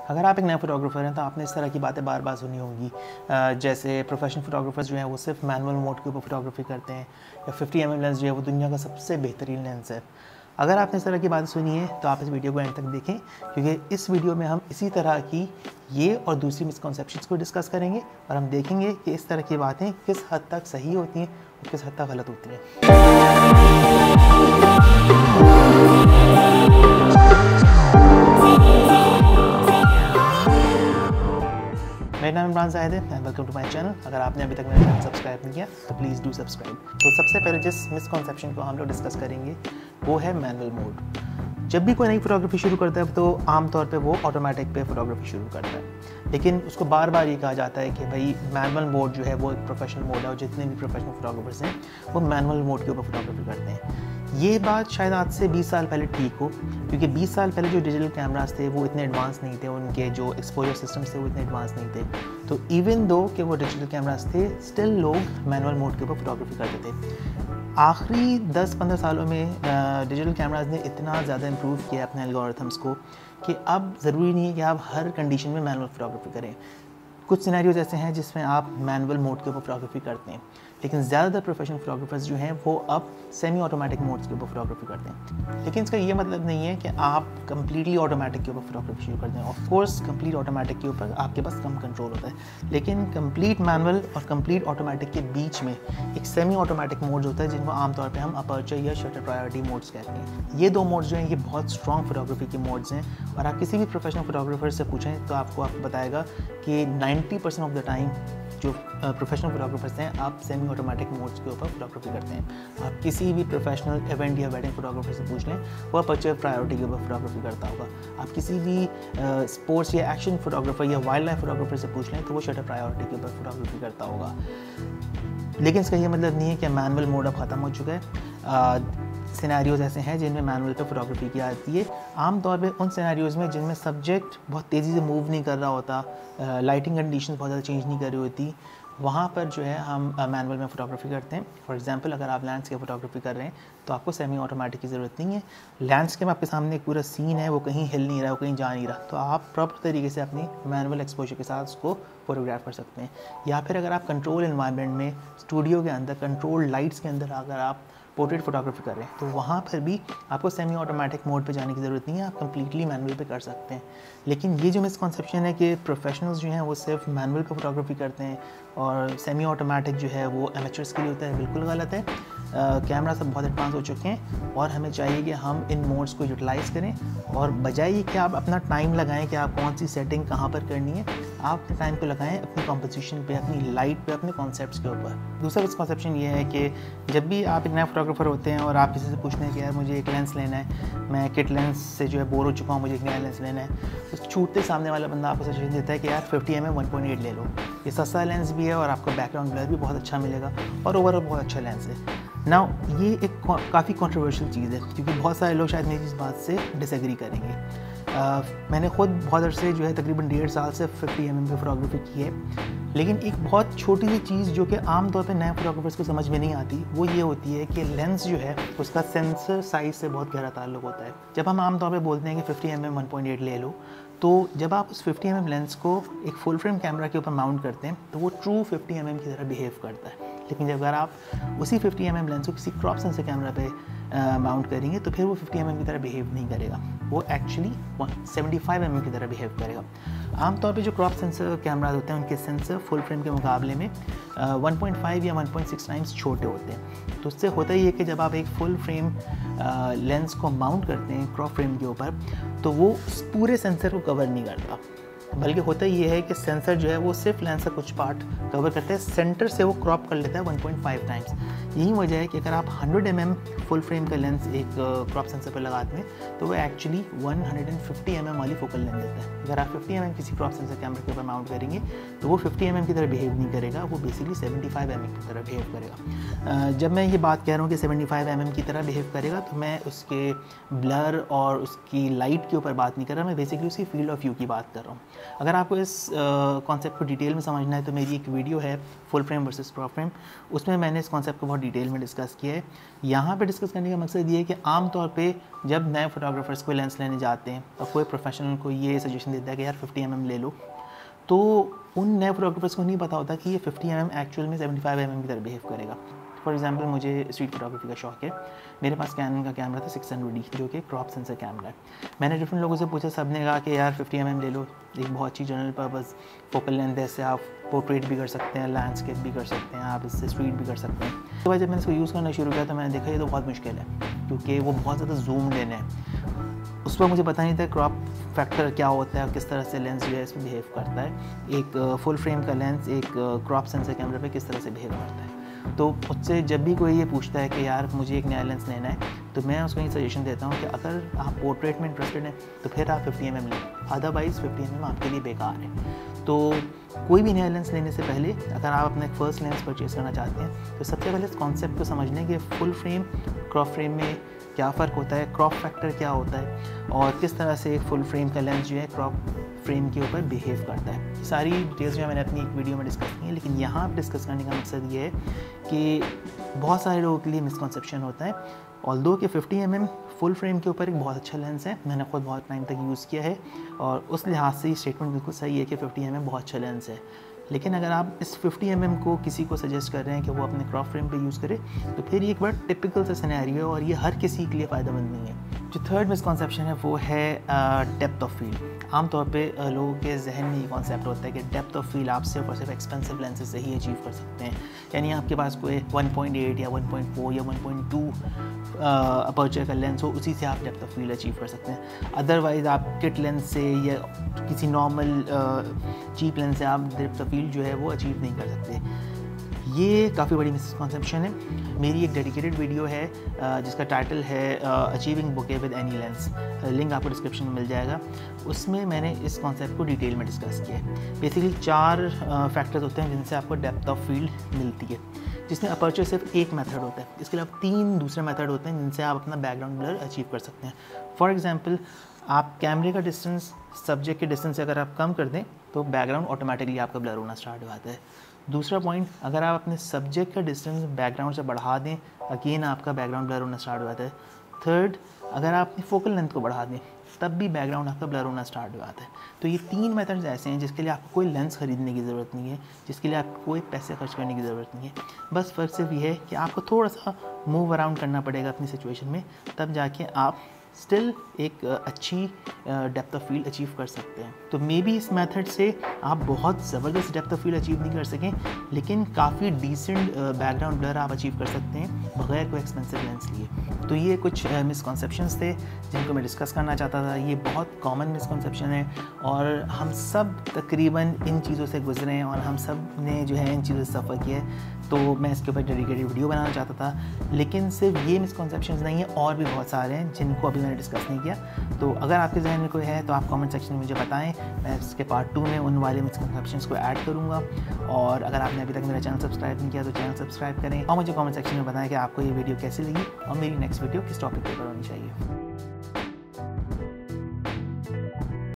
अगर आप एक नए फोटोग्राफर हैं तो आपने इस तरह की बातें बार बार सुनी होंगी, जैसे प्रोफेशनल फोटोग्राफर्स जो हैं वो सिर्फ मैनुअल मोड के ऊपर फोटोग्राफी करते हैं, या 50 mm लेंस जो है वो दुनिया का सबसे बेहतरीन लेंस है। अगर आपने इस तरह की बातें सुनी है तो आप इस वीडियो को एंड तक देखें, क्योंकि इस वीडियो में हम इसी तरह की ये और दूसरी मिसकॉन्सेप्शंस को डिस्कस करेंगे और हम देखेंगे कि इस तरह की बातें किस हद तक सही होती हैं और किस हद तक गलत होती हैं। मेरा नाम इमरान ज़ाहिद है and welcome to my channel. अगर आपने अभी तक मेरा चैनल सब्सक्राइब नहीं किया तो प्लीज़ डू सब्सक्राइब। तो सबसे पहले जिस मिसकॉन्सेप्शन को हम लोग डिस्कस करेंगे वो है मैनुअल मोड। जब भी कोई नई फोटोग्राफी शुरू करता है तो आमतौर पे वो ऑटोमेटिक पे फोटोग्राफी शुरू करता है, लेकिन उसको बार बार ये कहा जाता है कि भाई मैनुअल मोड जो है वो एक प्रोफेशनल मोड है और जितने भी प्रोफेशनल फोटोग्राफर्स हैं वो मैनुअल मोड के ऊपर फोटोग्राफी करते हैं। ये बात शायद आज से 20 साल पहले ठीक हो, क्योंकि 20 साल पहले जो डिजिटल कैमरास थे वो इतने एडवांस नहीं थे, उनके जो एक्सपोजर सिस्टम्स थे वो इतने एडवांस नहीं थे। तो इवन दो कि वो डिजिटल कैमरास थे, स्टिल लोग मैनुअल मोड के ऊपर फोटोग्राफी करते थे। आखिरी 10-15 सालों में डिजिटल कैमरास ने इतना ज़्यादा इम्प्रूव किया अपने एल्गोरिथम्स को कि अब ज़रूरी नहीं है कि आप हर कंडीशन में मैनुअल फोटोग्राफी करें। कुछ सिनेरियोज ऐसे हैं जिसमें आप मैनुअल मोड के ऊपर फोटोग्राफी करते हैं, लेकिन ज़्यादातर प्रोफेशनल फोटोग्राफर्स जो हैं वो अब सेमी ऑटोमेटिक मोड्स के ऊपर फोटोग्राफी करते हैं। लेकिन इसका ये मतलब नहीं है कि आप कंप्लीटली ऑटोमेटिक के ऊपर फोटोग्राफी शुरू कर दें। ऑफ कोर्स कंप्लीट ऑटोमेटिक के ऊपर आपके पास कम कंट्रोल होता है, लेकिन कंप्लीट मैनुअल और कंप्लीट ऑटोमेटिक के बीच में एक सेमी ऑटोमेटिक मोड होता है जिनको आमतौर पर हम अपर्चर या शटर प्रायोरिटी मोड्स कहते हैं। ये दो मोड्स जो हैं ये बहुत स्ट्रॉन्ग फोटोग्राफी के मोड्स हैं, और आप किसी भी प्रोफेशनल फोटोग्राफर से पूछें तो आपको बताएगा कि 90% ऑफ द टाइम जो प्रोफेशनल फोटोग्राफर्स हैं आप सेमी ऑटोमेटिक मोड्स के ऊपर फोटोग्राफी करते हैं। आप किसी भी प्रोफेशनल इवेंट या वेडिंग फोटोग्राफर से पूछ लें वो अपर्चर प्रायोरिटी के ऊपर फोटोग्राफी करता होगा। आप किसी भी स्पोर्ट्स या एक्शन फोटोग्राफर या वाइल्ड लाइफ फोटोग्राफर से पूछ लें तो वो शटर प्रायोरिटी के ऊपर फोटोग्राफी करता होगा। लेकिन इसका ये मतलब नहीं है कि मैनुअल मोड अब ख़त्म हो चुका है। सिनेरियोज़ ऐसे हैं जिनमें मैनुअल पे फोटोग्राफी की जाती है, आमतौर पे उन सिनेरियोज़ में जिनमें सब्जेक्ट बहुत तेज़ी से मूव नहीं कर रहा होता, लाइटिंग कंडीशन बहुत ज़्यादा चेंज नहीं कर रही होती, वहाँ पर जो है हम मैनुअल में फ़ोटोग्राफी करते हैं। फॉर एग्जांपल अगर आप लैंडस्केप फोटोग्राफी कर रहे हैं तो आपको सेमी ऑटोमेटिक की ज़रूरत नहीं है। लैंडस्केप आपके सामने एक पूरा सीन है, वो कहीं हिल नहीं रहा, वो कहीं जा नहीं रहा, तो आप प्रॉपर तरीके से अपनी मैनुअल एक्सपोजर के साथ उसको फोटोग्राफ कर सकते हैं। या फिर अगर आप कंट्रोल एनवायरनमेंट में स्टूडियो के अंदर कंट्रोल लाइट्स के अंदर अगर आप पोर्ट्रेट फोटोग्राफी कर रहे हैं तो वहाँ पर भी आपको सेमी ऑटोमेटिक मोड पे जाने की ज़रूरत नहीं है, आप कंप्लीटली मैनुअल पे कर सकते हैं। लेकिन ये जो मिसकॉन्सेप्शन है कि प्रोफेशनल्स जो हैं वो सिर्फ मैनुअल पे फोटोग्राफी करते हैं और सेमी ऑटोमेटिक जो है वो एमेचर्स के लिए होता है, बिल्कुल गलत है। कैमरा सब बहुत एडवांस हो चुके हैं और हमें चाहिए कि हम इन मोड्स को यूटिलाइज़ करें, और बजाय कि आप अपना टाइम लगाएं कि आप कौन सी सेटिंग कहाँ पर करनी है, आप अपने टाइम को लगाएं अपनी कंपोजिशन पे, अपनी लाइट पे, अपने कॉन्सेप्ट्स के ऊपर। दूसरा मिसकॉन्सेप्शन ये है कि जब भी आप एक नया फोटोग्राफर होते हैं और आप किसी से पूछते हैं कि यार मुझे एक लेंस लेना है, मैं किट लेंस से जो है बोर हो चुका हूँ, मुझे एक नया लेंस लेना है, तो छूटते सामने वाला बंदा आपको सजेशन देता है कि यार 50mm 1.8 ले लो, ये सस्ता लेंस भी है और आपको बैकग्राउंड ब्लर भी बहुत अच्छा मिलेगा और ओवरऑल बहुत अच्छा लेंस है। नाउ ये एक काफ़ी कंट्रोवर्शियल चीज़ है, क्योंकि बहुत सारे लोग शायद मेरी इस बात से डिसएग्री करेंगे। मैंने खुद बहुत अर्से जो है तकरीबन 1.5 साल से 50mm पे फोटोग्राफी की है, लेकिन एक बहुत छोटी सी चीज़ जो कि आम तौर पे नए फोटोग्राफर्स को समझ में नहीं आती वो ये होती है कि लेंस जो है उसका सेंसर साइज़ से बहुत गहरा ताल्लुक होता है। जब हम आम तौर पे बोलते हैं कि 50mm 1.8 ले लो, तो जब आप उस 50mm लेंस को एक फुल फ्रेम कैमरा के ऊपर माउंट करते हैं तो वो ट्रू 50mm की तरह बिहेव करता है। लेकिन जब अगर आप उसी 50mm लेंस को किसी क्रॉप सेंसर कैमरा पे माउंट करेंगे तो फिर वो 50mm की तरह बिहेव नहीं करेगा, वो एक्चुअली 75mm की तरह बिहेव करेगा। आमतौर पे जो क्रॉप सेंसर कैमराज होते हैं उनके सेंसर फुल फ्रेम के मुकाबले में 1.5 या 1.6 टाइम्स छोटे होते हैं। तो उससे होता ही है कि जब आप एक फुल फ्रेम लेंस को माउंट करते हैं क्रॉप फ्रेम के ऊपर तो वो पूरे सेंसर को कवर नहीं करता, बल्कि होता ये है कि सेंसर जो है वो सिर्फ लेंस का कुछ पार्ट कवर करता है, सेंटर से वो क्रॉप कर लेता है 1.5 टाइम्स। यही वजह है कि अगर आप 100mm फुल फ्रेम का लेंस एक क्रॉप सेंसर पर लगाते हैं तो वो एक्चुअली 150mm वाली फोकल लेंथ देता है। अगर आप 50mm किसी क्रॉप सेंसर कैमरे के ऊपर माउंट करेंगे तो वो 50mm की तरह बिहेव नहीं करेगा, वो बेसिकली 75mm की तरह बिहेव करेगा। जब मैं ये बात कह रहा हूँ कि 75mm की तरह बिहेव करेगा तो मैं उसके ब्लर और उसकी लाइट के ऊपर बात नहीं कर रहा, मैं बेसिकली उसकी फील्ड ऑफ व्यू की बात कर रहा हूँ। अगर आपको इस कॉन्सेप्ट को डिटेल में समझना है तो मेरी एक वीडियो है full frame versus crop frame, उसमें मैंने इस कॉन्सेप्ट को बहुत डिटेल में डिस्कस किया है। यहाँ पे डिस्कस करने का मकसद ये है कि आम तौर पे जब नए फोटोग्राफर्स को लेंस लेने जाते हैं और कोई प्रोफेशनल को ये सजेशन देता है कि यार 50 mm ले लो, तो उन नए फोटोग्राफर्स को नहीं पता होता कि ये 50 mm एक्चुअल में 75 mm की तरह बिहेव करेगा। फॉर एग्जांपल मुझे स्ट्रीट फोटोग्राफी का शौक है, मेरे पास कैनन का कैमरा था 600D जो कि क्रॉप सेंसर कैमरा है। मैंने डिफरेंट लोगों से पूछा, सब ने कहा कि यार 50 mm ले लो, एक बहुत अच्छी जनरल पर्पस फोकल लेंथ है, इससे आप पोर्ट्रेट भी कर सकते हैं, लैंडस्केप भी कर सकते हैं, आप इससे स्ट्रीट भी कर सकते हैं। तो भाई जब मैंने इसको यूज़ करना शुरू किया तो मैंने देखा ये तो बहुत मुश्किल है क्योंकि वो बहुत ज़्यादा जूम्ड इन है। उस पर मुझे पता नहीं था क्रॉप फैक्टर क्या होता है और किस तरह से लेंस जो है इसमें बिहेव करता है, एक फुल फ्रेम का लेंस एक क्रॉप सेंसर कैमरे पे किस तरह से बिहेव करता है। तो मुझसे जब भी कोई ये पूछता है कि यार मुझे एक नया लेंस लेना है तो मैं उसको ये सजेशन देता हूँ कि अगर आप पोर्ट्रेट में इंटरेस्टेड हैं तो फिर आप 50 mm लें, अदरवाइज़ 50 mm आपके लिए बेकार है। तो कोई भी नया लेंस लेने से पहले अगर आप अपने फर्स्ट लेंस परचेज़ करना चाहते हैं तो सबसे पहले इस कॉन्सेप्ट को समझ लें कि फुल फ्रेम क्रॉप फ्रेम में क्या फ़र्क होता है, क्रॉप फैक्टर क्या होता है और किस तरह से एक फुल फ्रेम का लेंस जो है क्रॉप फ्रेम के ऊपर बिहेव करता है। ये सारी डिटेल्स जो है मैंने अपनी एक वीडियो में डिस्कस की है, लेकिन यहाँ पर डिस्कस करने का मकसद ये है कि बहुत सारे लोगों के लिए मिसकॉन्सेप्शन होता है। ऑल्दो कि 50 mm फुल फ्रेम के ऊपर एक बहुत अच्छा लेंस है, मैंने खुद बहुत टाइम तक यूज़ किया है और उस लिहाज से स्टेटमेंट बिल्कुल सही है कि 50 mm बहुत अच्छा लेंस है। लेकिन अगर आप इस 50 mm को किसी को सजेस्ट कर रहे हैं कि वो अपने क्रॉप फ्रेम पे यूज़ करे तो फिर ये एक बड़ा टिपिकल सा सिनेरियो है और ये हर किसी के लिए फ़ायदेमंद नहीं है। जो थर्ड मिसकॉन्सेप्शन है वो है डेप्थ ऑफ फील्ड। आमतौर पे लोगों के जहन में ये कॉन्सेप्ट होता है कि डेप्थ ऑफ फील्ड आप सिर्फ और सिर्फ एक्सपेंसिव लेंसेज से ही अचीव कर सकते हैं, यानी आपके पास कोई 1.8 या 1.4 या 1.2 अपर्चर का लेंस हो, उसी से आप डेप्थ ऑफ फील्ड अचीव कर सकते हैं। अदरवाइज़ आप किट लेंस से या किसी नॉर्मल चीप लेंस से आप डेप्थ ऑफ फील्ड जो है वो अचीव नहीं कर सकते। ये काफ़ी बड़ी मिसकॉन्सेप्शन है। मेरी एक डेडिकेटेड वीडियो है जिसका टाइटल है achieving bouquet with any lens, link आपको डिस्क्रिप्शन में मिल जाएगा। उसमें मैंने इस कॉन्सेप्ट को डिटेल में डिस्कस किया है। बेसिकली 4 फैक्टर्स होते हैं जिनसे आपको डेप्थ ऑफ फील्ड मिलती है, जिसमें अपर्चर सिर्फ एक मेथड होता है, इसके अलावा 3 दूसरे मेथड होते हैं जिनसे आप अपना बैकग्राउंड ब्लर अचीव कर सकते हैं। फॉर एग्जांपल आप कैमरे का डिस्टेंस सब्जेक्ट के डिस्टेंस से अगर आप कम कर दें तो बैकग्राउंड ऑटोमेटिकली आपका ब्लर होना स्टार्ट हो जाता है। दूसरा पॉइंट, अगर आप अपने सब्जेक्ट का डिस्टेंस बैकग्राउंड से बढ़ा दें, अगेन आपका बैकग्राउंड ब्लर होना स्टार्ट हो जाता है। थर्ड, अगर आप अपनी फोकल लेंथ को बढ़ा दें तब भी बैकग्राउंड आपका ब्लर होना स्टार्ट हो जाता है। तो ये 3 मेथड्स ऐसे हैं जिसके लिए आपको कोई लेंस ख़रीदने की ज़रूरत नहीं है, जिसके लिए आपको कोई पैसे खर्च करने की ज़रूरत नहीं है। बस फ़र्क सिर्फ ये है कि आपको थोड़ा सा मूव अराउंड करना पड़ेगा अपनी सिचुएशन में, तब जाके आप स्टिल एक अच्छी डेप्थ ऑफ फील्ड अचीव कर सकते हैं। तो मे बी इस मेथड से आप बहुत ज़बरदस्त डेप्थ ऑफ फील्ड अचीव नहीं कर सकें, लेकिन काफ़ी डिसेंट बैकग्राउंड ब्लर आप अचीव कर सकते हैं बगैर कोई एक्सपेंसिव लेंस लिए। तो ये कुछ मिसकॉन्सेप्शंस थे जिनको मैं डिस्कस करना चाहता था। ये बहुत कॉमन मिसकॉन्सेप्शन है और हम सब तकरीबन इन चीज़ों से गुजरे हैं और हम सब ने जो है इन चीज़ों से सफ़र किया है। तो मैं इसके ऊपर डेडिकेटेड वीडियो बनाना चाहता था, लेकिन सिर्फ ये मिसकॉन्सेप्शंस नहीं है, और भी बहुत सारे हैं जिनको अभी मैंने डिस्कस नहीं किया। तो अगर आपके जहन में कोई है तो आप कमेंट सेक्शन में मुझे बताएं, मैं इसके पार्ट 2 में उन वाले मिसकॉन्सेप्शंस को ऐड करूँगा। और अगर आपने अभी तक मेरा चैनल सब्सक्राइब नहीं किया तो चैनल सब्सक्राइब करें और मुझे कमेंट सेक्शन में बताएं कि आपको ये वीडियो कैसी लगी और मेरी नेक्स्ट वीडियो किस टॉपिक पर होनी चाहिए।